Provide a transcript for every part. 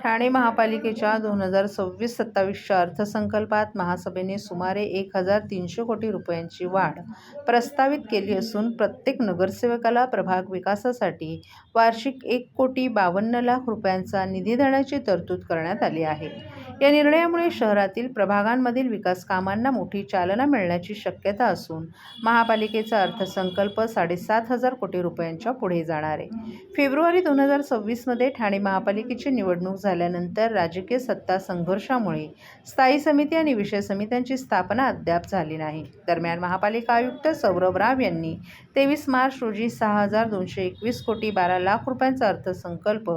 ठाणे महापालिकेच्या 2026-27च्या अर्थसंकल्पात महासभेने सुमारे 1,300 कोटी रुपयांची वाढ प्रस्तावित केली असून प्रत्येक नगरसेवकाला प्रभाग विकासासाठी वार्षिक 1,52,00,000 रुपयांचा निधी देण्याची तरतूद करण्यात आली आहे. या निर्णयामुळे शहरातील प्रभागांमधील विकास कामांना मोठी चालना मिळण्याची शक्यता असून महापालिकेचा अर्थसंकल्प 7,500 कोटी रुपयांच्या पुढे जाणार आहे. फेब्रुवारी 2026 ठाणे महापालिकेची निवडणूक झाल्यानंतर राजकीय सत्ता संघर्षामुळे स्थायी समिती आणि विषय समित्यांची स्थापना अद्याप झाली नाही. दरम्यान महापालिका आयुक्त सौरभ राव यांनी 23 मार्च रोजी 6,221 कोटी 12 लाख रुपयांचा अर्थसंकल्प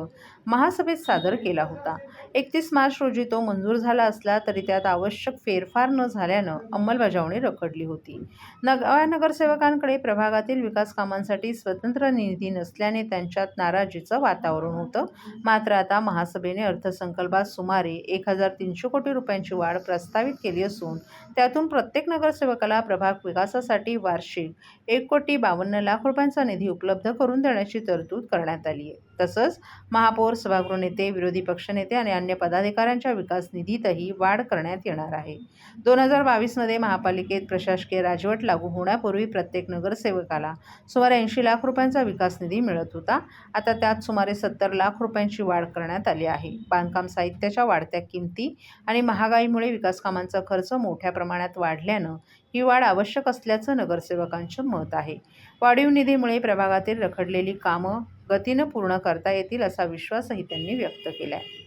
महासभेत सादर केला होता. 31 मार्च रोजी तो मंजूर झाला असला तरी त्यात आवश्यक फेरफार न झाल्यानं अंमलबजावणी रखडली होती. नव्या नगरसेवकांकडे प्रभागातील विकास कामांसाठी स्वतंत्र निधी नसल्याने त्यांच्यात नाराजीचं वातावरण होतं. मात्र आता महासभेने अर्थसंकल्पात सुमारे 1,300 कोटी रुपयांची वाढ प्रस्तावित केली असून त्यातून प्रत्येक नगरसेवकाला प्रभाग विकासासाठी वार्षिक 1,52,00,000 रुपयांचा निधी उपलब्ध करून देण्याची तरतूद करण्यात आली आहे. तसंच महापौर, सभागृह नेते, विरोधी पक्षनेते आणि अन्य पदाधिकाऱ्यांच्या विकास निधीतही वाढ करण्यात येणार आहे. 2022 महापालिकेत प्रशासकीय राजवट लागू होण्यापूर्वी प्रत्येक नगरसेवकाला सुमारे 80 लाख रुपयांचा विकास निधी मिळत होता. आता त्यात सुमारे 70 लाख रुपयांची वाढ करण्यात आली आहे. बांधकाम साहित्याच्या वाढत्या किमती आणि महागाईमुळे विकास कामांचा खर्च मोठ्या प्रमाणात वाढल्यानं ही वाढ आवश्यक असल्याचं नगरसेवकांचं मत आहे. वाढीव निधीमुळे प्रभागातील रखडलेली कामं गतीनं पूर्ण करता येतील असा विश्वासही त्यांनी व्यक्त केला आहे.